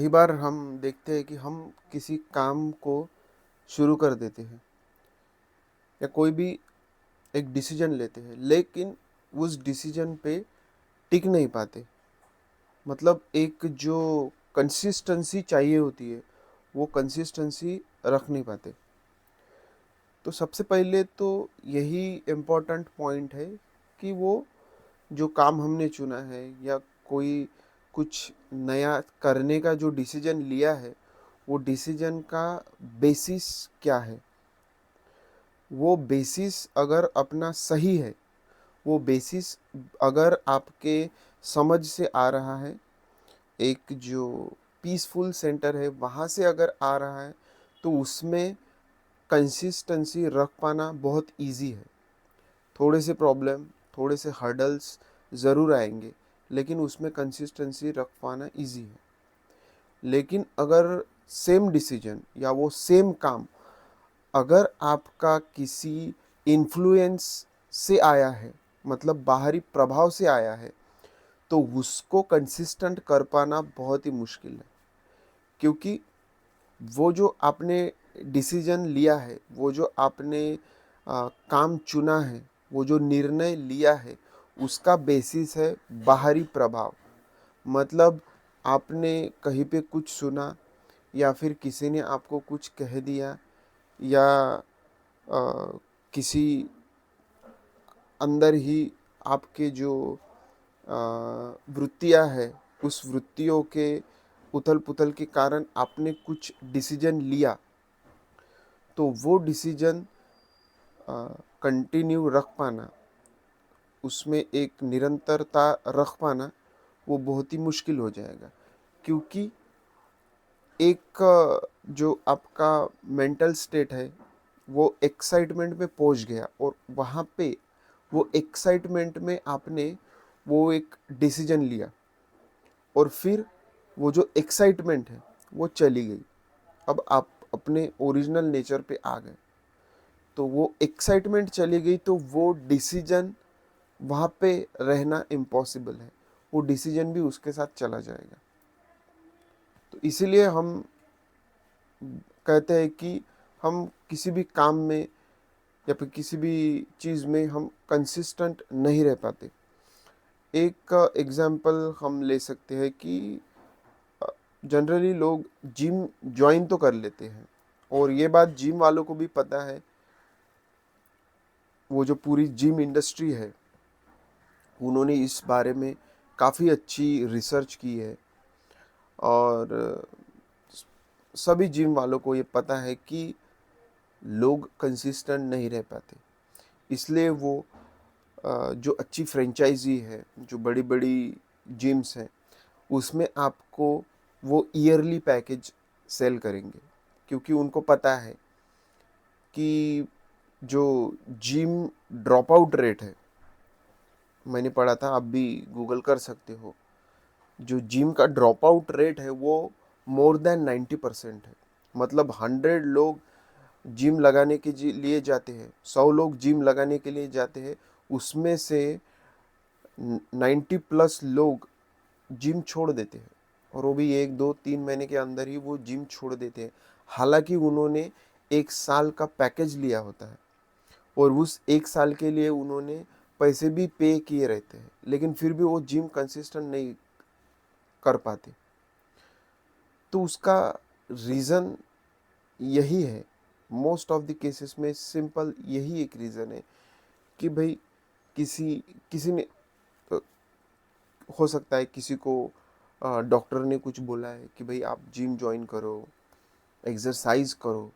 कई बार हम देखते हैं कि हम किसी काम को शुरू कर देते हैं या कोई भी एक डिसीजन लेते हैं, लेकिन उस डिसीजन पे टिक नहीं पाते। मतलब एक जो कंसिस्टेंसी चाहिए होती है, वो कंसिस्टेंसी रख नहीं पाते। तो सबसे पहले तो यही इम्पोर्टेंट पॉइंट है कि वो जो काम हमने चुना है या कोई कुछ नया करने का जो डिसीजन लिया है, वो डिसीजन का बेसिस क्या है। वो बेसिस अगर अपना सही है, वो बेसिस अगर आपके समझ से आ रहा है, एक जो पीसफुल सेंटर है वहाँ से अगर आ रहा है, तो उसमें कंसिस्टेंसी रख पाना बहुत इजी है। थोड़े से प्रॉब्लम, थोड़े से हर्डल्स ज़रूर आएंगे, लेकिन उसमें कंसिस्टेंसी रख पाना इजी है। लेकिन अगर सेम डिसीजन या वो सेम काम अगर आपका किसी इन्फ्लुएंस से आया है, मतलब बाहरी प्रभाव से आया है, तो उसको कंसिस्टेंट कर पाना बहुत ही मुश्किल है। क्योंकि वो जो आपने डिसीजन लिया है, वो जो आपने काम चुना है, वो जो निर्णय लिया है, उसका बेसिस है बाहरी प्रभाव। मतलब आपने कहीं पे कुछ सुना या फिर किसी ने आपको कुछ कह दिया या किसी अंदर ही आपके जो वृत्तियाँ है, उस वृत्तियों के उथल-पुथल के कारण आपने कुछ डिसीजन लिया, तो वो डिसीजन कंटिन्यू रख पाना, उसमें एक निरंतरता रख पाना, वो बहुत ही मुश्किल हो जाएगा। क्योंकि एक जो आपका मेंटल स्टेट है, वो एक्साइटमेंट में पहुंच गया और वहाँ पे वो एक्साइटमेंट में आपने वो एक डिसीजन लिया और फिर वो जो एक्साइटमेंट है वो चली गई। अब आप अपने ओरिजिनल नेचर पे आ गए, तो वो एक्साइटमेंट चली गई, तो वो डिसीजन वहाँ पे रहना इम्पॉसिबल है। वो डिसीजन भी उसके साथ चला जाएगा। तो इसीलिए हम कहते हैं कि हम किसी भी काम में या फिर किसी भी चीज़ में हम कंसिस्टेंट नहीं रह पाते। एक एग्जांपल हम ले सकते हैं कि जनरली लोग जिम जॉइन तो कर लेते हैं और ये बात जिम वालों को भी पता है। वो जो पूरी जिम इंडस्ट्री है, उन्होंने इस बारे में काफ़ी अच्छी रिसर्च की है और सभी जिम वालों को ये पता है कि लोग कंसिस्टेंट नहीं रह पाते। इसलिए वो जो अच्छी फ्रेंचाइजी है, जो बड़ी-बड़ी जिम्स हैं, उसमें आपको वो ईयरली पैकेज सेल करेंगे। क्योंकि उनको पता है कि जो जिम ड्रॉप आउट रेट है, मैंने पढ़ा था, आप भी गूगल कर सकते हो। जो जिम का ड्रॉप आउट रेट है वो मोर देन 90% है। मतलब 100 लोग जिम लगाने के लिए जाते हैं, 100 लोग जिम लगाने के लिए जाते हैं, उसमें से 90 प्लस लोग जिम छोड़ देते हैं और वो भी 1 2 3 महीने के अंदर ही वो जिम छोड़ देते हैं। हालांकि उन्होंने 1 साल का पैकेज लिया होता है और उस 1 साल के लिए उन्होंने पैसे भी पे किए रहते हैं, लेकिन फिर भी वो जिम कंसिस्टेंट नहीं कर पाते। तो उसका रीज़न यही है। मोस्ट ऑफ द केसेस में सिंपल यही एक रीज़न है कि भाई किसी किसी ने अ, हो सकता है किसी को डॉक्टर ने कुछ बोला है कि भाई आप जिम जॉइन करो, एक्सरसाइज करो,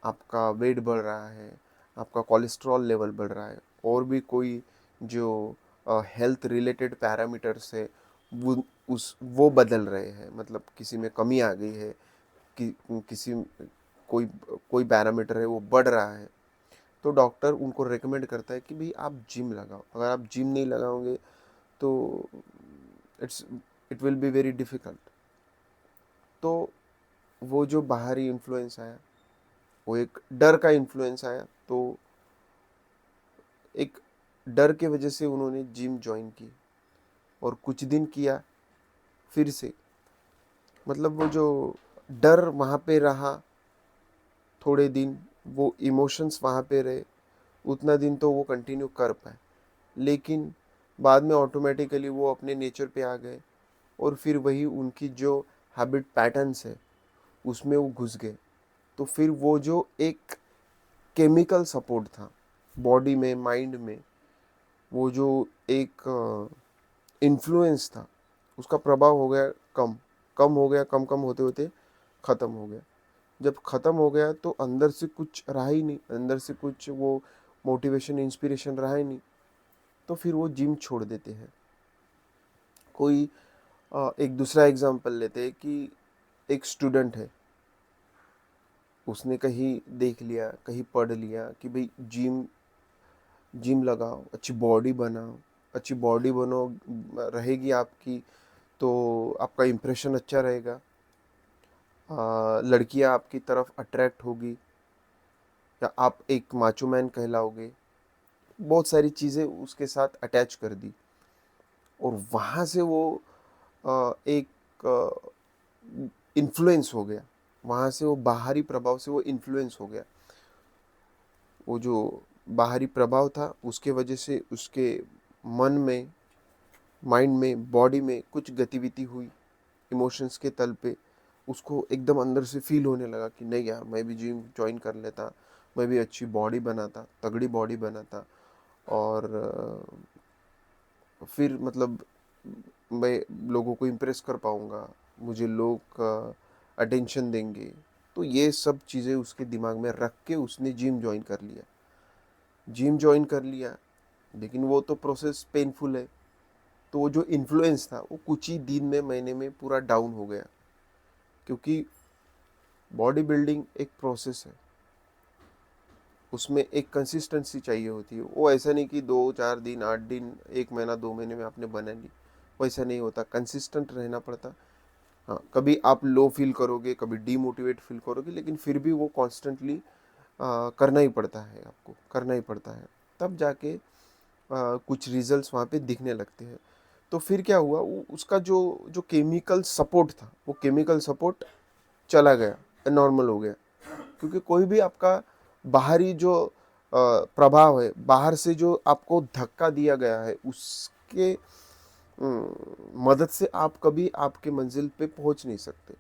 आपका वेट बढ़ रहा है, आपका कोलेस्ट्रॉल लेवल बढ़ रहा है, और भी कोई जो हेल्थ रिलेटेड पैरामीटर्स है वो बदल रहे हैं। मतलब किसी में कमी आ गई है, कि किसी कोई कोई पैरामीटर है वो बढ़ रहा है, तो डॉक्टर उनको रेकमेंड करता है कि भाई आप जिम लगाओ। अगर आप जिम नहीं लगाओगे तो it's it will be very difficult. तो वो जो बाहरी इन्फ्लुएंस आया, वो एक डर का इन्फ्लुएंस आया, तो एक डर के वजह से उन्होंने जिम जॉइन की और कुछ दिन किया, फिर से मतलब वो जो डर वहाँ पे रहा थोड़े दिन, वो इमोशंस वहाँ पे रहे, उतना दिन तो वो कंटिन्यू कर पाए। लेकिन बाद में ऑटोमेटिकली वो अपने नेचर पे आ गए और फिर वही उनकी जो हैबिट पैटर्न्स है, उसमें वो घुस गए। तो फिर वो जो एक केमिकल सपोर्ट था बॉडी में, माइंड में, वो जो एक इन्फ्लुएंस था, उसका प्रभाव हो गया कम, कम हो गया, कम कम होते होते ख़त्म हो गया। जब ख़त्म हो गया तो अंदर से कुछ रहा ही नहीं, अंदर से कुछ वो मोटिवेशन, इंस्पिरेशन रहा ही नहीं, तो फिर वो जिम छोड़ देते हैं। कोई एक दूसरा एग्जांपल लेते हैं कि एक स्टूडेंट है, उसने कहीं देख लिया, कहीं पढ़ लिया कि भाई जिम जिम लगाओ, अच्छी बॉडी बनाओ, अच्छी बॉडी बनो रहेगी आपकी, तो आपका इम्प्रेशन अच्छा रहेगा, लड़कियां आपकी तरफ अट्रैक्ट होगी, या आप एक माचो मैन कहलाओगे। बहुत सारी चीज़ें उसके साथ अटैच कर दी और वहाँ से वो एक इन्फ्लुएंस हो गया, वहाँ से वो बाहरी प्रभाव से वो इन्फ्लुएंस हो गया। वो जो बाहरी प्रभाव था उसके वजह से उसके मन में, माइंड में, बॉडी में कुछ गतिविधि हुई, इमोशंस के तल पे उसको एकदम अंदर से फील होने लगा कि नहीं यार, मैं भी जिम ज्वाइन कर लेता, मैं भी अच्छी बॉडी बनाता, तगड़ी बॉडी बनाता, और फिर मतलब मैं लोगों को इम्प्रेस कर पाऊँगा, मुझे लोग अटेंशन देंगे। तो ये सब चीज़ें उसके दिमाग में रख के उसने जिम जॉइन कर लिया। जिम जॉइन कर लिया, लेकिन वो तो प्रोसेस पेनफुल है। तो वो जो इन्फ्लुएंस था वो कुछ ही दिन में, महीने में पूरा डाउन हो गया, क्योंकि बॉडी बिल्डिंग एक प्रोसेस है, उसमें एक कंसिस्टेंसी चाहिए होती है। वो ऐसा नहीं कि 2-4 दिन, 8 दिन, 1 महीना, 2 महीने में आपने बना ली, वैसा नहीं होता, कंसिस्टेंट रहना पड़ता। हाँ, कभी आप लो फील करोगे, कभी डीमोटिवेट फील करोगे, लेकिन फिर भी वो कॉन्स्टेंटली करना ही पड़ता है, आपको करना ही पड़ता है, तब जाके कुछ रिजल्ट्स वहाँ पे दिखने लगते हैं। तो फिर क्या हुआ, उसका जो जो केमिकल सपोर्ट था, वो केमिकल सपोर्ट चला गया, नॉर्मल हो गया। क्योंकि कोई भी आपका बाहरी जो प्रभाव है, बाहर से जो आपको धक्का दिया गया है, उसके मदद से आप कभी आपके मंजिल पे पहुंच नहीं सकते।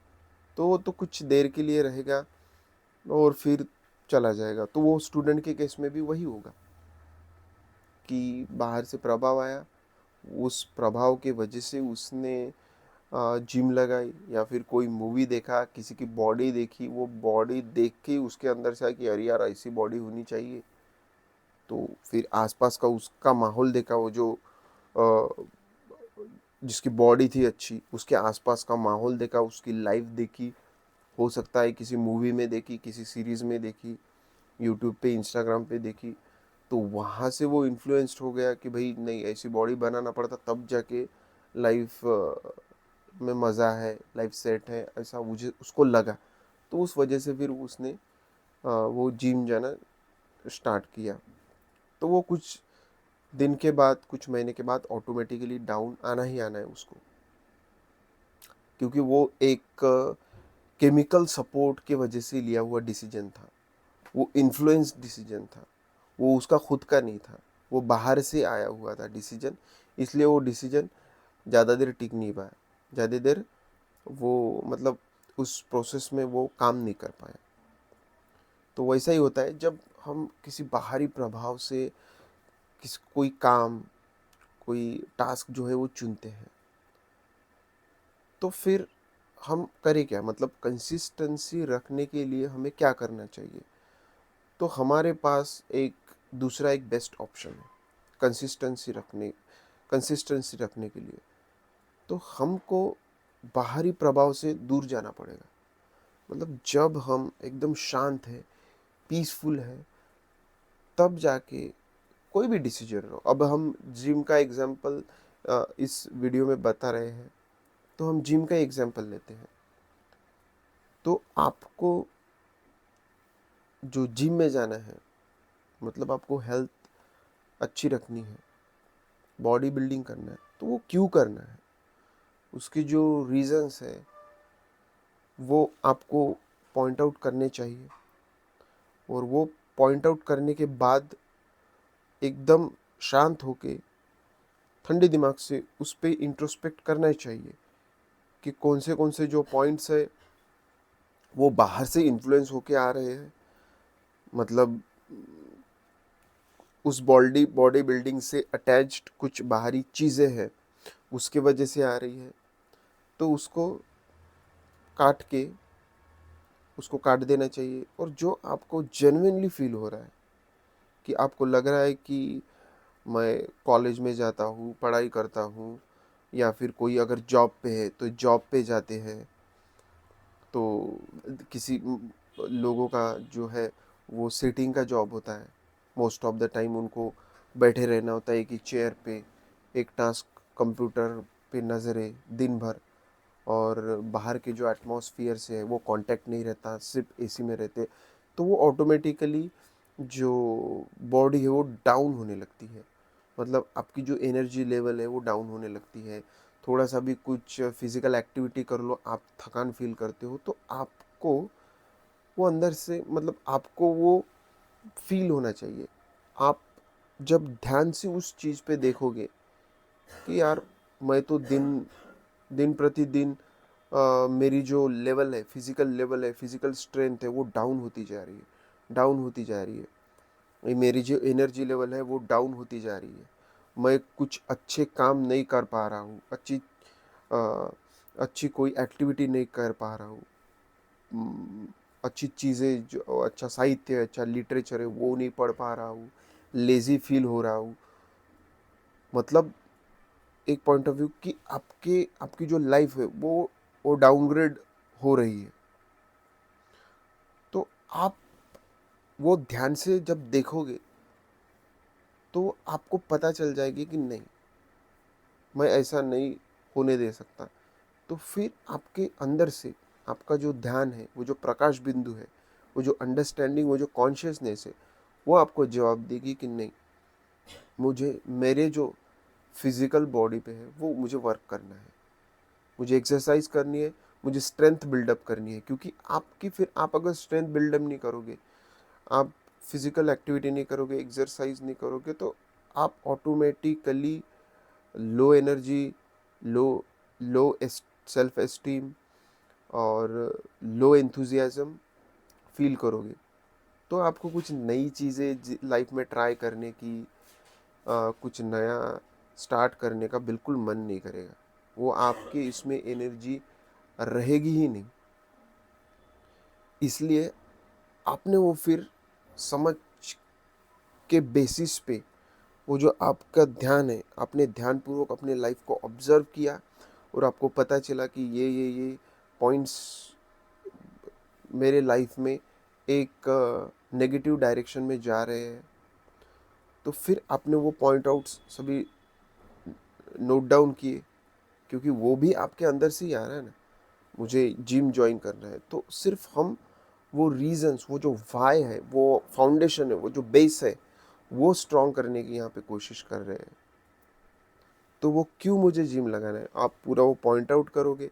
तो वो तो कुछ देर के लिए रहेगा और फिर चला जाएगा। तो वो स्टूडेंट के केस में भी वही होगा कि बाहर से प्रभाव आया, उस प्रभाव के वजह से उसने जिम लगाई, या फिर कोई मूवी देखा, किसी की बॉडी देखी, वो बॉडी देख के उसके अंदर से आया कि अरे यार, ऐसी बॉडी होनी चाहिए। तो फिर आसपास का उसका माहौल देखा, वो जो अ, जिसकी बॉडी थी अच्छी, उसके आसपास का माहौल देखा, उसकी लाइफ देखी, हो सकता है किसी मूवी में देखी, किसी सीरीज़ में देखी, यूट्यूब पे, इंस्टाग्राम पे देखी। तो वहाँ से वो इन्फ्लुएंस्ड हो गया कि भाई नहीं, ऐसी बॉडी बनाना पड़ता, तब जाके लाइफ में मज़ा है, लाइफ सेट है, ऐसा मुझे उसको लगा। तो उस वजह से फिर उसने वो जिम जाना स्टार्ट किया। तो वो कुछ दिन के बाद, कुछ महीने के बाद ऑटोमेटिकली डाउन आना ही आना है उसको, क्योंकि वो एक केमिकल सपोर्ट के वजह से लिया हुआ डिसीजन था, वो इन्फ्लुएंस डिसीजन था, वो उसका खुद का नहीं था, वो बाहर से आया हुआ था डिसीजन। इसलिए वो डिसीजन ज़्यादा देर टिक नहीं पाया, ज़्यादा देर वो मतलब उस प्रोसेस में वो काम नहीं कर पाया। तो वैसा ही होता है जब हम किसी बाहरी प्रभाव से कोई काम, कोई टास्क जो है वो चुनते हैं, तो फिर हम करें क्या, मतलब कंसिस्टेंसी रखने के लिए हमें क्या करना चाहिए। तो हमारे पास एक दूसरा एक बेस्ट ऑप्शन है कंसिस्टेंसी रखने के लिए। तो हमको बाहरी प्रभाव से दूर जाना पड़ेगा। मतलब जब हम एकदम शांत है, पीसफुल है, तब जाके कोई भी डिसीजन लो। अब हम जिम का एग्जांपल इस वीडियो में बता रहे हैं, तो हम जिम का एग्जांपल लेते हैं। तो आपको जो जिम में जाना है, मतलब आपको हेल्थ अच्छी रखनी है, बॉडी बिल्डिंग करना है, तो वो क्यों करना है, उसकी जो रीजंस है, वो आपको पॉइंट आउट करने चाहिए, और वो पॉइंट आउट करने के बाद एकदम शांत होके ठंडे दिमाग से उस पे इंट्रोस्पेक्ट करना चाहिए कि कौन से जो पॉइंट्स है वो बाहर से इन्फ्लुएंस होके आ रहे हैं, मतलब उस बॉडी बिल्डिंग से अटैच्ड कुछ बाहरी चीज़ें हैं उसके वजह से आ रही है, तो काट के उसको काट देना चाहिए। और जो आपको जेन्युइनली फील हो रहा है, कि आपको लग रहा है कि मैं कॉलेज में जाता हूँ, पढ़ाई करता हूँ, या फिर कोई अगर जॉब पे है तो जॉब पे जाते हैं, तो किसी लोगों का जो है वो सिटिंग का जॉब होता है, मोस्ट ऑफ द टाइम उनको बैठे रहना होता है एक ही चेयर पे, एक टास्क कंप्यूटर पे नज़रें दिन भर, और बाहर के जो एटमॉस्फेयर से है वो कांटेक्ट नहीं रहता, सिर्फ एसी में रहते, तो वो ऑटोमेटिकली जो बॉडी है वो डाउन होने लगती है, मतलब आपकी जो एनर्जी लेवल है वो डाउन होने लगती है। थोड़ा सा भी कुछ फिजिकल एक्टिविटी कर लो, आप थकान फील करते हो, तो आपको वो अंदर से, मतलब आपको वो फील होना चाहिए। आप जब ध्यान से उस चीज़ पे देखोगे कि यार मैं तो दिन दिन प्रतिदिन मेरी जो लेवल है, फिजिकल लेवल है, फिजिकल स्ट्रेंथ है वो डाउन होती जा रही है, डाउन होती जा रही है, ये मेरी जो एनर्जी लेवल है वो डाउन होती जा रही है, मैं कुछ अच्छे काम नहीं कर पा रहा हूँ, अ, अच्छी कोई एक्टिविटी नहीं कर पा रहा हूँ, अच्छी चीज़ें जो अच्छा साहित्य है, अच्छा लिटरेचर है वो नहीं पढ़ पा रहा हूँ, लेज़ी फील हो रहा हूँ, मतलब एक पॉइंट ऑफ व्यू कि आपकी जो लाइफ है वो डाउनग्रेड हो रही है। तो आप वो ध्यान से जब देखोगे तो आपको पता चल जाएगी कि नहीं, मैं ऐसा नहीं होने दे सकता। तो फिर आपके अंदर से आपका जो ध्यान है, वो जो प्रकाश बिंदु है, वो जो अंडरस्टैंडिंग, वो जो कॉन्शियसनेस है, वो आपको जवाब देगी कि नहीं, मुझे मेरे जो फिजिकल बॉडी पे है वो मुझे वर्क करना है, मुझे एक्सरसाइज करनी है, मुझे स्ट्रेंथ बिल्डअप करनी है, क्योंकि फिर आप अगर स्ट्रेंथ बिल्डअप नहीं करोगे, आप फिजिकल एक्टिविटी नहीं करोगे, एक्सरसाइज नहीं करोगे, तो आप ऑटोमेटिकली लो एनर्जी, लो लो सेल्फ एस्टीम और लो एंथुजियाज्म फील करोगे, तो आपको कुछ नई चीज़ें लाइफ में ट्राई करने की, कुछ नया स्टार्ट करने का बिल्कुल मन नहीं करेगा, वो आपके इसमें एनर्जी रहेगी ही नहीं। इसलिए आपने वो फिर समझ के बेसिस पे वो जो आपका ध्यान है, आपने ध्यानपूर्वक अपने लाइफ को ऑब्जर्व किया, और आपको पता चला कि ये पॉइंट्स मेरे लाइफ में एक नेगेटिव डायरेक्शन में जा रहे हैं, तो फिर आपने वो पॉइंट आउट्स सभी नोट डाउन किए, क्योंकि वो भी आपके अंदर से ही आ रहा है ना, मुझे जिम ज्वाइन करना है, तो सिर्फ हम वो रीजंस, वो जो वाई है, वो फाउंडेशन है, वो जो बेस है, वो स्ट्रॉन्ग करने की यहाँ पे कोशिश कर रहे हैं। तो वो क्यों मुझे जिम लगाना है, आप पूरा वो पॉइंट आउट करोगे,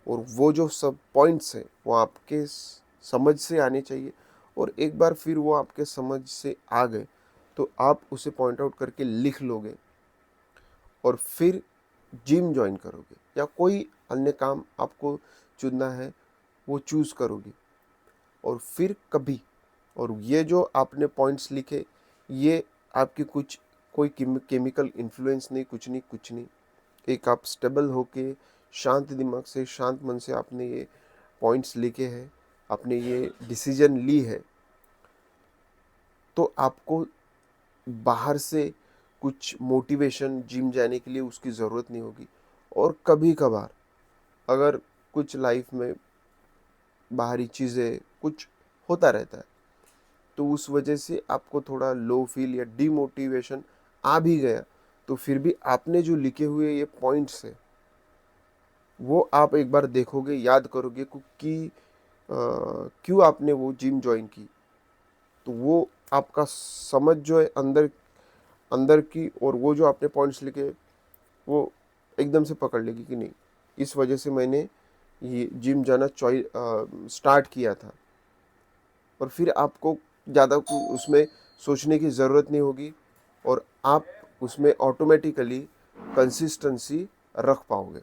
और वो जो सब पॉइंट्स हैं वो आपके समझ से आने चाहिए, और एक बार फिर वो आपके समझ से आ गए तो आप उसे पॉइंट आउट करके लिख लोगे, और फिर जिम ज्वाइन करोगे, या कोई अन्य काम आपको चुनना है वो चूज़ करोगे, और फिर कभी, और ये जो आपने पॉइंट्स लिखे, ये आपकी कुछ कोई केमिकल इन्फ्लुएंस नहीं, कुछ नहीं, एक आप स्टेबल होके शांत दिमाग से, शांत मन से आपने ये पॉइंट्स लिखे हैं, आपने ये डिसीजन ली है, तो आपको बाहर से कुछ मोटिवेशन जिम जाने के लिए उसकी ज़रूरत नहीं होगी। और कभी कभार अगर कुछ लाइफ में बाहरी चीज़ें कुछ होता रहता है, तो उस वजह से आपको थोड़ा लो फील या डीमोटिवेशन आ भी गया, तो फिर भी आपने जो लिखे हुए ये पॉइंट्स है वो आप एक बार देखोगे, याद करोगे कि क्यों आपने वो जिम ज्वाइन की, तो वो आपका समझ जो है अंदर अंदर की, और वो जो आपने पॉइंट्स लिखे वो एकदम से पकड़ लेगी कि नहीं, इस वजह से मैंने ये जिम जाना स्टार्ट किया था, और फिर आपको ज़्यादा उसमें सोचने की ज़रूरत नहीं होगी, और आप उसमें ऑटोमेटिकली कंसिस्टेंसी रख पाओगे।